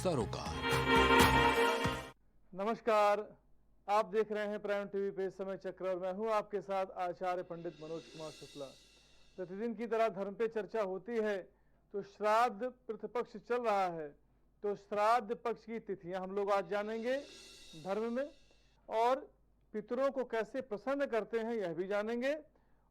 सरोकार। नमस्कार, आप देख रहे हैं प्राइम टीवी पे समय चक्र और मैं हूं आपके साथ आचार्य पंडित मनोज कुमार शुक्ला। प्रतिदिन की तरह धर्म पे चर्चा होती है तो श्राद्ध प्रतिपक्ष चल रहा है, तो श्राद्ध पक्ष की तिथियां हम लोग आज जानेंगे धर्म में, और पितरों को कैसे प्रसन्न करते हैं यह भी जानेंगे,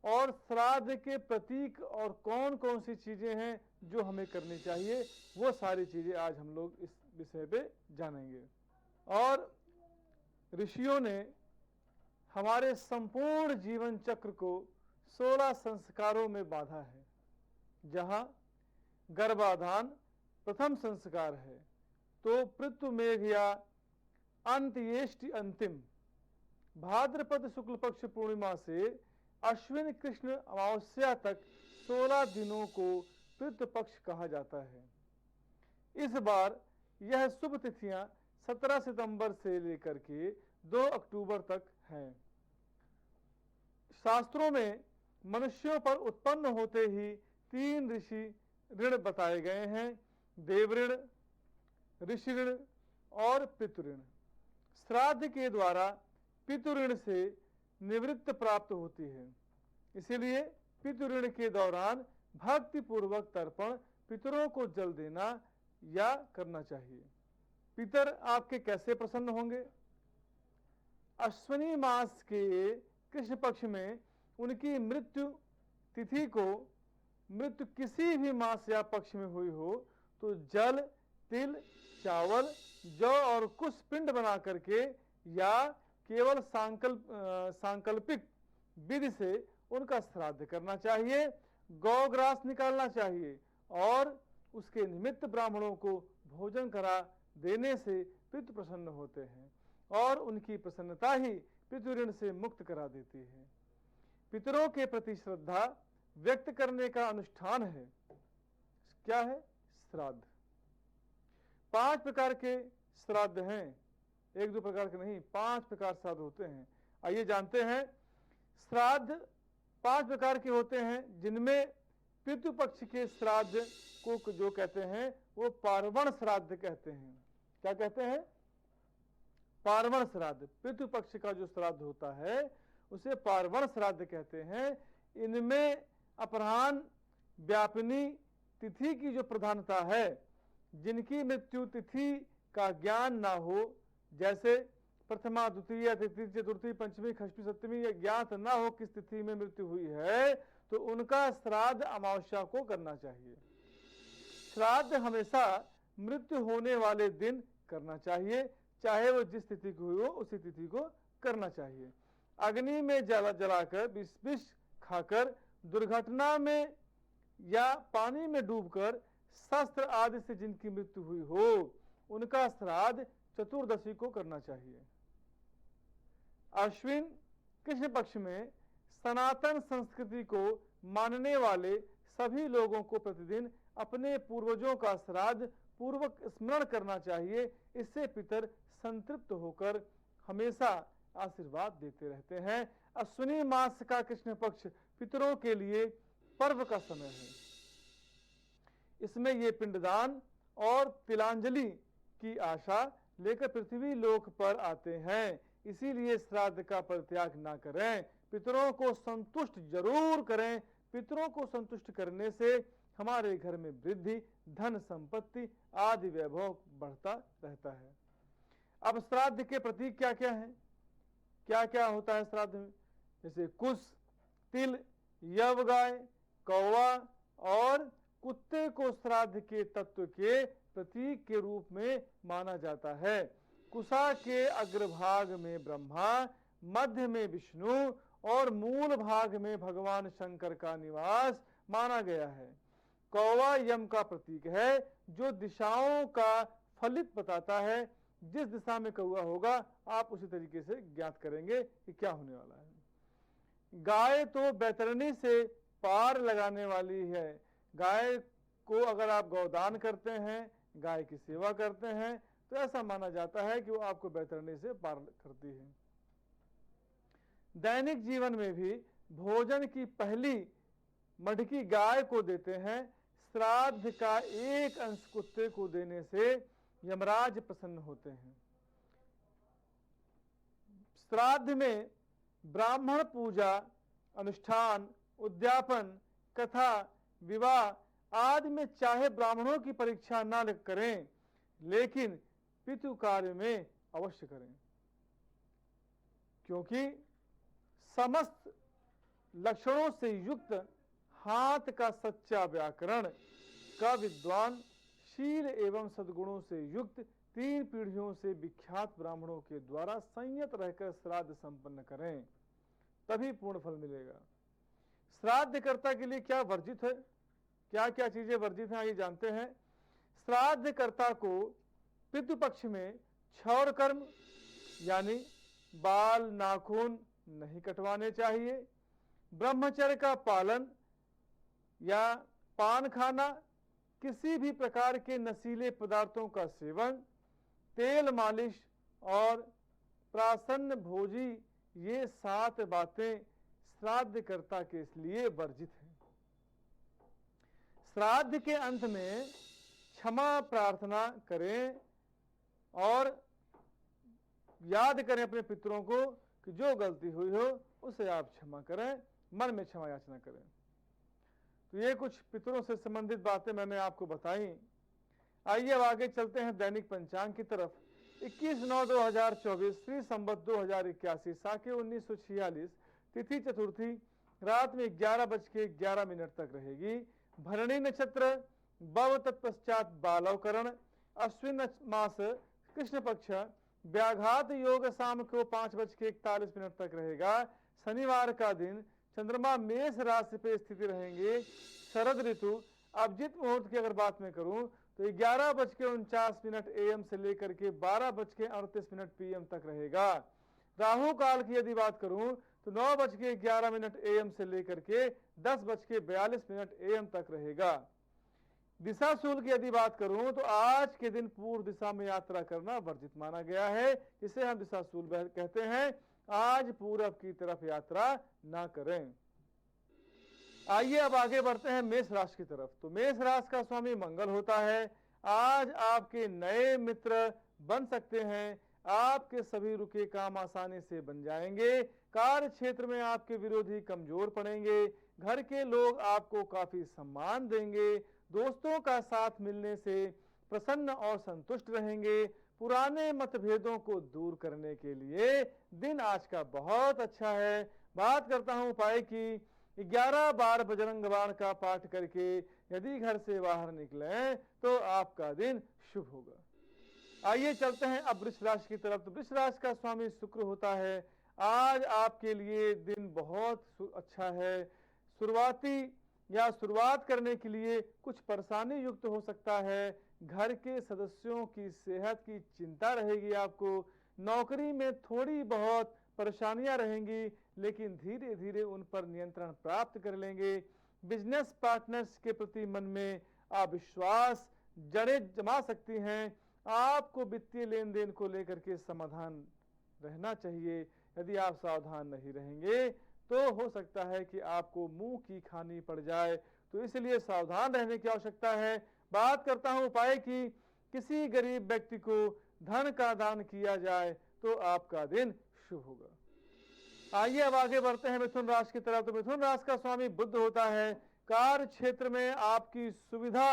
और श्राद्ध के प्रतीक और कौन कौन सी चीजें हैं जो हमें करनी चाहिए, वो सारी चीजें आज हम लोग इस विषय पे जानेंगे। और ऋषियों ने हमारे संपूर्ण जीवन चक्र को 16 संस्कारों में बांधा है, जहां गर्भाधान प्रथम संस्कार है, तो पृथ्वमेघ या अंत्येष्टि अंतिम, भाद्रपद शुक्ल पक्ष पूर्णिमा से अश्विन कृष्ण अमावस्या तक 16 दिनों को पितृपक्ष कहा जाता है। इस बार यह शुभ तिथियां 17 सितंबर से लेकर के 2 अक्टूबर तक हैं। शास्त्रों में मनुष्यों पर उत्पन्न होते ही 3 ऋषि ऋण बताए गए हैं: देवऋण, ऋषि ऋण और पितृऋण। श्राद्ध के द्वारा पितृऋण से निवृत्ति प्राप्त होती है, इसीलिए पितृऋण के दौरान भक्ति पूर्वक तर्पण पितरों को जल देना या करना चाहिए। पितर आपके कैसे प्रसन्न होंगे? अश्विनी मास के कृष्ण पक्ष में उनकी मृत्यु तिथि को मृत्यु किसी भी मास या पक्ष में हुई हो तो जल, तिल, चावल, जौ और कुछ पिंड बना करके या केवल सांकल्पिक विधि से उनका श्राद्ध करना चाहिए, गौग्रास निकालना चाहिए और उसके निमित्त ब्राह्मणों को भोजन करा देने से पितृ प्रसन्न होते हैं और उनकी प्रसन्नता ही पितृऋण से मुक्त करा देती है। पितरों के प्रति श्रद्धा व्यक्त करने का अनुष्ठान है। क्या है? श्राद्ध। 5 प्रकार के श्राद्ध हैं, 1-2 प्रकार के नहीं, 5 प्रकार श्राद्ध होते हैं। आइए जानते हैं। श्राद्ध 5 प्रकार के होते हैं, जिनमें पितृपक्ष के श्राद्ध को जो कहते हैं वो पार्वण श्राद्ध कहते हैं। क्या कहते हैं? पार्वण श्राद्ध। पितृपक्ष का जो श्राद्ध होता है उसे पार्वण श्राद्ध कहते हैं। इनमें अपराह्न व्यापिनी तिथि की जो प्रधानता है, जिनकी मृत्यु तिथि का ज्ञान ना हो, जैसे प्रथमा, द्वितीय, तृतीय, चतुर्थी, पंचमी, षष्ठी, सप्तमी, या ज्ञात ना हो किस तिथि में मृत्यु हुई है, तो उनका श्राद्ध अमावस्या को करना चाहिए। श्राद्ध हमेशा मृत्यु होने वाले दिन करना चाहिए, चाहे वो जिस तिथि की हुई हो उसी तिथि को करना चाहिए। अग्नि में जलाकर, विष खाकर, दुर्घटना में या पानी में डूबकर, शस्त्र आदि से जिनकी मृत्यु हुई हो, उनका श्राद्ध चतुर्दशी को करना चाहिए। अश्विन कृष्ण पक्ष में सनातन संस्कृति को मानने वाले सभी लोगों को प्रतिदिन अपने पूर्वजों का श्राद्ध पूर्वक स्मरण करना चाहिए। इससे पितर संतृप्त होकर हमेशा आशीर्वाद देते रहते हैं। अश्विनी मास का कृष्ण पक्ष पितरों के लिए पर्व का समय है। इसमें ये पिंडदान और तिलांजलि की आशा लेकर पृथ्वी लोक पर आते हैं, इसीलिए श्राद्ध का परित्याग ना करें, पितरों को संतुष्ट जरूर करें। पितरों को संतुष्ट करने से हमारे घर में वृद्धि, धन संपत्ति आदि वैभव बढ़ता रहता है। अब श्राद्ध के प्रतीक क्या क्या हैं? क्या क्या होता है श्राद्ध में? जैसे कुश, तिल, यवगाय, कौवा और कुत्ते को श्राद्ध के तत्व के प्रतीक के रूप में माना जाता है। कुशा के अग्रभाग में ब्रह्मा, मध्य में विष्णु और मूल भाग में भगवान शंकर का निवास माना गया है। कौवा यम का प्रतीक है, जो दिशाओं का फलित बताता है। जिस दिशा में कौवा होगा आप उसी तरीके से ज्ञात करेंगे कि क्या होने वाला है। गाय तो बैतरणी से पार लगाने वाली है। गाय को अगर आप गौदान करते हैं, गाय की सेवा करते हैं, तो ऐसा माना जाता है कि वो आपको बैतरणी से पार करती है। दैनिक जीवन में भी भोजन की पहली मटकी गाय को देते हैं। श्राद्ध का एक अंश कुत्ते को देने से यमराज प्रसन्न होते हैं। श्राद्ध में ब्राह्मण पूजा, अनुष्ठान, उद्यापन, कथा, विवाह आदि में चाहे ब्राह्मणों की परीक्षा न करें, लेकिन पितृ कार्य में अवश्य करें, क्योंकि समस्त लक्षणों से युक्त, हाथ का सच्चा व्याकरण का विद्वान, शील एवं सद्गुणों से युक्त 3 पीढ़ियों से विख्यात ब्राह्मणों के द्वारा संयत रहकर श्राद्ध संपन्न करें, तभी पूर्ण फल मिलेगा। श्राद्धकर्ता के लिए क्या वर्जित है, क्या क्या चीजें वर्जित हैं, आइए जानते हैं। श्राद्धकर्ता को पितृपक्ष में क्षौर कर्म यानी बाल नाखून नहीं कटवाने चाहिए, ब्रह्मचर्य का पालन या पान खाना, किसी भी प्रकार के नशीले पदार्थों का सेवन, तेल मालिश और प्रासन्न भोजी, ये 7 बातें श्राद्धकर्ता के लिए वर्जित हैं। श्राद्ध के अंत में क्षमा प्रार्थना करें और याद करें अपने पितरों को कि जो गलती हुई हो उसे आप क्षमा करें, मन में क्षमा याचना करें। तो ये कुछ पितरों से संबंधित बातें मैंने आपको बताई। आइए अब आगे चलते हैं दैनिक पंचांग की तरफ। 21/9/2024 श्री संवत 2081 साके 1946 तिथि चतुर्थी रात में 11:11 तक रहेगी। भरणी नक्षत्र बव तत्पश्चात बालवकरण, अश्विन मास कृष्ण पक्ष व्याघात योग शाम को 5:41 तक रहेगा। शनिवार का दिन चंद्रमा मेष राशि पे स्थिति रहेंगे। शरद ऋतु अभिजित मुहूर्त की अगर बात मैं करूं तो 11:49 AM से लेकर के 12:38 PM तक रहेगा। राहु काल की यदि बात करूं तो 9:11 AM से लेकर के 10:42 AM तक रहेगा। दिशा शूल की यदि बात करूं तो आज के दिन पूर्व दिशा में यात्रा करना वर्जित माना गया है, इसे हम दिशा शूल कहते हैं। आज पूरब की तरफ यात्रा ना करें। आइए अब आगे बढ़ते हैं मेष राशि की तरफ। तो मेष राशि का स्वामी मंगल होता है। आज आपके नए मित्र बन सकते हैं, आपके सभी रुके काम आसानी से बन जाएंगे। कार्य क्षेत्र में आपके विरोधी कमजोर पड़ेंगे। घर के लोग आपको काफी सम्मान देंगे। दोस्तों का साथ मिलने से प्रसन्न और संतुष्ट रहेंगे। पुराने मतभेदों को दूर करने के लिए दिन आज का बहुत अच्छा है। बात करता हूं उपाय की। 11 बार बजरंग बाण का पाठ करके यदि घर से बाहर निकलें तो आपका दिन शुभ होगा। आइए चलते हैं अब वृष राशि की तरफ। तो वृष राशि का स्वामी शुक्र होता है। आज आपके लिए दिन बहुत अच्छा है। शुरुआत करने के लिए कुछ परेशानी युक्त हो सकता है। घर के सदस्यों की सेहत की चिंता रहेगी आपको। नौकरी में थोड़ी बहुत परेशानियां रहेंगी, लेकिन धीरे धीरे उन पर नियंत्रण प्राप्त कर लेंगे। बिजनेस पार्टनर्स के प्रति मन में अविश्वास जड़ें जमा सकती हैं। आपको वित्तीय लेन देन को लेकर के समाधान रहना चाहिए। यदि आप सावधान नहीं रहेंगे तो हो सकता है कि आपको मुंह की खानी पड़ जाए, तो इसलिए सावधान रहने की आवश्यकता है। बात करता हूं उपाय की। किसी गरीब व्यक्ति को धन का दान किया जाए तो आपका दिन शुभ होगा। आइए अब आगे बढ़ते हैं मिथुन राशि की तरफ। तो मिथुन राशि का स्वामी बुध होता है। कार्य क्षेत्र में आपकी सुविधा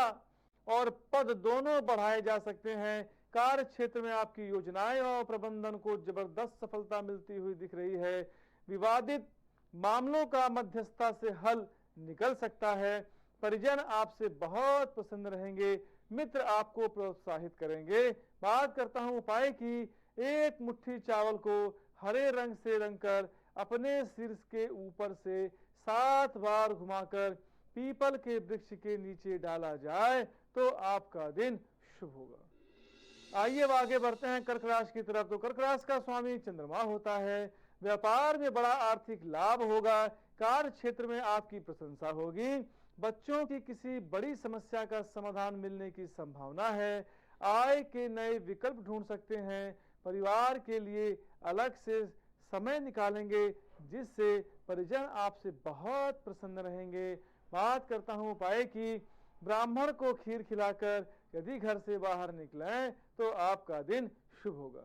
और पद दोनों बढ़ाए जा सकते हैं। कार्य क्षेत्र में आपकी योजनाएं और प्रबंधन को जबरदस्त सफलता मिलती हुई दिख रही है। विवादित मामलों का मध्यस्थता से हल निकल सकता है। परिजन आपसे बहुत प्रसन्न रहेंगे। मित्र आपको प्रोत्साहित करेंगे। बात करता हूं उपाय की। एक मुट्ठी चावल को हरे रंग से रंगकर अपने सिर के ऊपर से 7 बार घुमाकर पीपल के वृक्ष के नीचे डाला जाए तो आपका दिन शुभ होगा। आइए अब आगे बढ़ते हैं कर्क राशि की तरफ। तो कर्क राशि का स्वामी चंद्रमा होता है। व्यापार में बड़ा आर्थिक लाभ होगा। कार्य क्षेत्र में आपकी प्रशंसा होगी। बच्चों की किसी बड़ी समस्या का समाधान मिलने की संभावना है। आय के नए विकल्प ढूंढ सकते हैं। परिवार के लिए अलग से समय निकालेंगे, जिससे परिजन आपसे बहुत प्रसन्न रहेंगे। बात करता हूं उपाय की। ब्राह्मण को खीर खिलाकर यदि घर से बाहर निकलें तो आपका दिन शुभ होगा।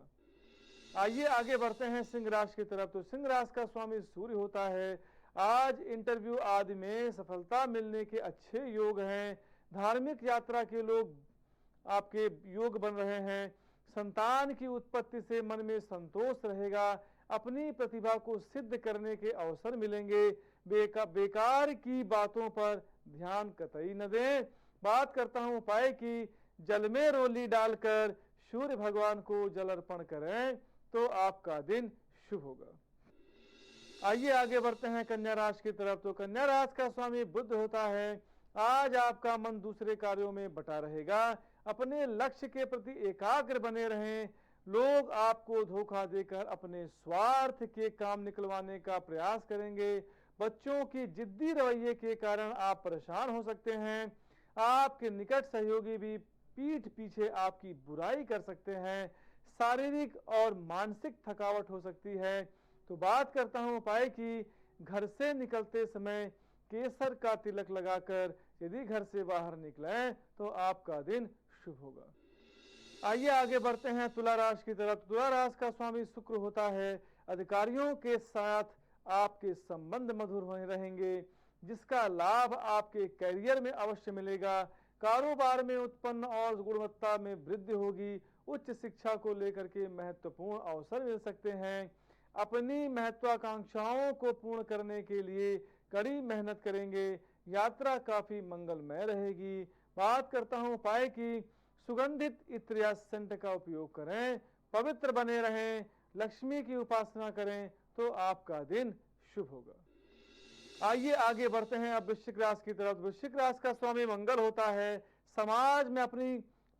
आइए आगे बढ़ते हैं सिंह राशि की तरफ। तो सिंह राशि का स्वामी सूर्य होता है। आज इंटरव्यू आदि में सफलता मिलने के अच्छे योग हैं। धार्मिक यात्रा के लोग आपके योग बन रहे हैं। संतान की उत्पत्ति से मन में संतोष रहेगा। अपनी प्रतिभा को सिद्ध करने के अवसर मिलेंगे। बेकार की बातों पर ध्यान कतई न दें। बात करता हूं उपाय की, जल में रोली डालकर सूर्य भगवान को जल अर्पण करें तो आपका दिन शुभ होगा। आइए आगे बढ़ते हैं कन्या राशि की तरफ। तो कन्या राशि का स्वामी बुध होता है। आज आपका मन दूसरे कार्यों में बटा रहेगा। अपने लक्ष्य के प्रति एकाग्र बने रहें। लोग आपको धोखा देकर अपने स्वार्थ के काम निकलवाने का प्रयास करेंगे। बच्चों की जिद्दी रवैये के कारण आप परेशान हो सकते हैं। आपके निकट सहयोगी भी पीठ पीछे आपकी बुराई कर सकते हैं। शारीरिक और मानसिक थकावट हो सकती है। तो बात करता हूं उपाय की, घर से निकलते समय केसर का तिलक लगाकर यदि घर से बाहर निकलें तो आपका दिन शुभ होगा। आइए आगे बढ़ते हैं तुला राशि की तरफ। तुला राशि का स्वामी शुक्र होता है। अधिकारियों के साथ आपके संबंध मधुर बने रहेंगे, जिसका लाभ आपके करियर में अवश्य मिलेगा। कारोबार में उत्पन्न और गुणवत्ता में वृद्धि होगी। उच्च शिक्षा को लेकर के महत्वपूर्ण अवसर मिल सकते हैं। अपनी महत्वाकांक्षाओं को पूर्ण करने के लिए कड़ी मेहनत करेंगे। यात्रा काफी मंगलमय रहेगी। बात करता हूं उपाय की, सुगंधित इत्र या सेंट का उपयोग करें। पवित्र बने रहें। लक्ष्मी की उपासना करें तो आपका दिन शुभ होगा। आइए आगे बढ़ते हैं अब वृश्चिक राशि की तरफ। वृश्चिक राशि का स्वामी मंगल होता है। समाज में अपनी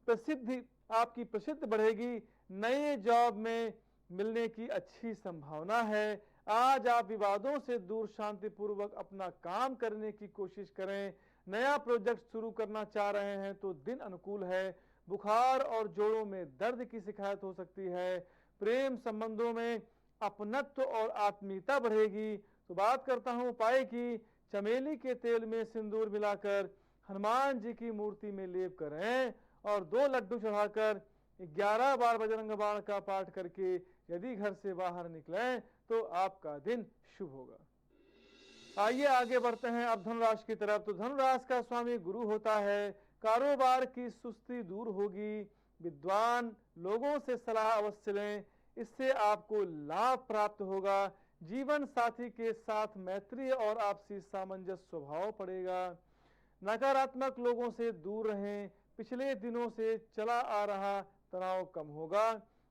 प्रसिद्धि आपकी प्रसिद्धि बढ़ेगी। नए जॉब में मिलने की अच्छी संभावना है। आज आप विवादों से दूर शांतिपूर्वक अपना काम करने की कोशिश करें। नया प्रोजेक्ट शुरू करना चाह रहे हैं तो दिन अनुकूल है। बुखार और जोड़ों में दर्द की शिकायत हो सकती है। प्रेम संबंधों में अपनत्व और आत्मीयता बढ़ेगी। तो बात करता हूं उपाय की, चमेली के तेल में सिंदूर मिलाकर हनुमान जी की मूर्ति में लेप करें और 2 लड्डू चढ़ाकर 11 बार बजरंग बाण का पाठ करके यदि घर से बाहर निकलें तो आपका दिन शुभ होगा। आइए आगे बढ़ते हैं अब धनु राशि की तरफ। तो धनु राशि का स्वामी गुरु होता है। कारोबार की सुस्ती दूर होगी। विद्वान लोगों से सलाह अवश्य लें, इससे आपको लाभ प्राप्त होगा। जीवन साथी के साथ मैत्री और आपसी सामंजस्य स्वभाव पड़ेगा। नकारात्मक लोगों से दूर रहें। पिछले दिनों से चला आ रहा तनाव कम होगा।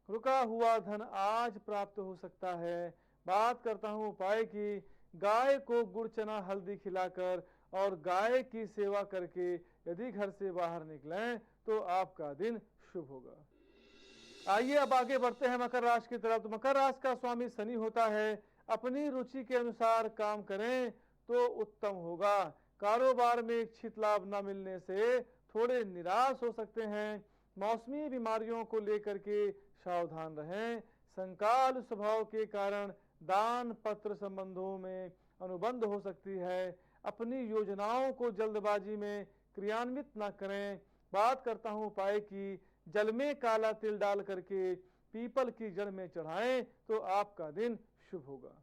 रुका हुआ धन आज प्राप्त हो सकता है। बात करता हूं उपाय की, गाय को गुड़ चना हल्दी खिलाकर और गाय की सेवा करके यदि घर से बाहर निकलें तो आपका दिन शुभ होगा। आइए अब आगे बढ़ते हैं मकर राशि की तरफ। तो मकर राशि का स्वामी शनि होता है। अपनी रुचि के अनुसार काम करें तो उत्तम होगा। कारोबार में इच्छित लाभ न मिलने से थोड़े निराश हो सकते हैं। मौसमी बीमारियों को लेकर के सावधान रहें। संकाल स्वभाव के कारण दान पत्र संबंधों में अनुबंध हो सकती है। अपनी योजनाओं को जल्दबाजी में क्रियान्वित न करें। बात करता हूं उपाय की, जल में काला तिल डाल करके पीपल की जड़ में चढ़ाएं तो आपका दिन शुभ होगा।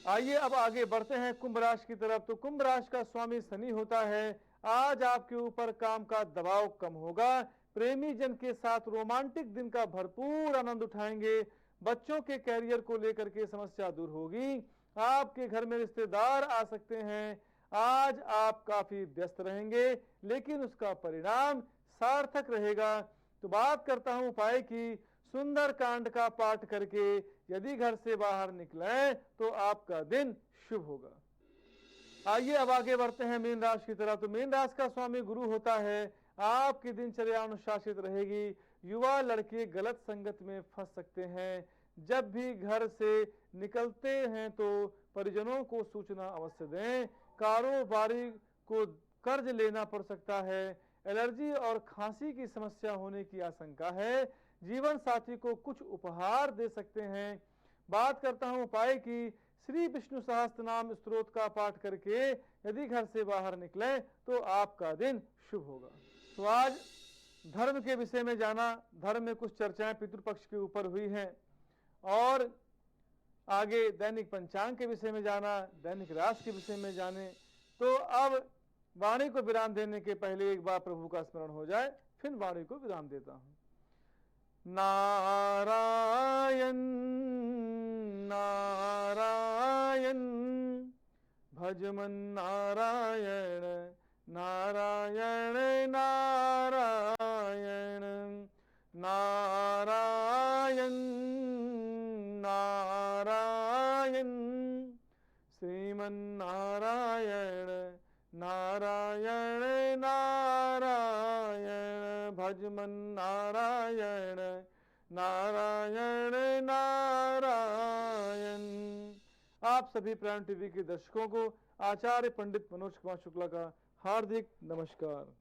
आइए अब आगे बढ़ते हैं कुंभ राशि की तरफ। तो कुंभ राशि का स्वामी शनि होता है। आज आपके ऊपर काम का दबाव कम होगा। प्रेमी जन के साथ रोमांटिक दिन का भरपूर आनंद उठाएंगे। बच्चों के कैरियर को लेकर के समस्या दूर होगी। आपके घर में रिश्तेदार आ सकते हैं। आज आप काफी व्यस्त रहेंगे लेकिन उसका परिणाम सार्थक रहेगा। तो बात करता हूं उपाय की, सुंदर कांड का पाठ करके यदि घर से बाहर निकलें तो आपका दिन शुभ होगा। आइए अब आगे बढ़ते हैं मीन राशि की तरफ। तो मीन राशि का स्वामी गुरु होता है। आपकी दिनचर्या अनुशासित रहेगी। युवा लड़के गलत संगत में फंस सकते हैं। जब भी घर से निकलते हैं तो परिजनों को सूचना अवश्य दें। कारोबारी को कर्ज लेना पड़ सकता है। एलर्जी और खांसी की समस्या होने की आशंका है। जीवन साथी को कुछ उपहार दे सकते हैं। बात करता हूं उपाय की, श्री विष्णु सहस्त्र नाम स्तोत्र का पाठ करके यदि घर से बाहर निकलें तो आपका दिन शुभ होगा। तो आज धर्म के विषय में जाना, धर्म में कुछ चर्चाएं पितृपक्ष के ऊपर हुई हैं, और आगे दैनिक पंचांग के विषय में जाना, दैनिक राशि के विषय में जाने। तो अब वाणी को विराम देने के पहले एक बार प्रभु का स्मरण हो जाए, फिर वाणी को विराम देता हूं। नारायण नारायण भजमन नारायण नारायण नारायण नारायण नारायण श्रीमन नारायण नारायण नारायण भजमन नारायण नारायण नारायण। आप सभी प्राण टीवी के दर्शकों को आचार्य पंडित मनोज कुमार शुक्ला का हार्दिक नमस्कार।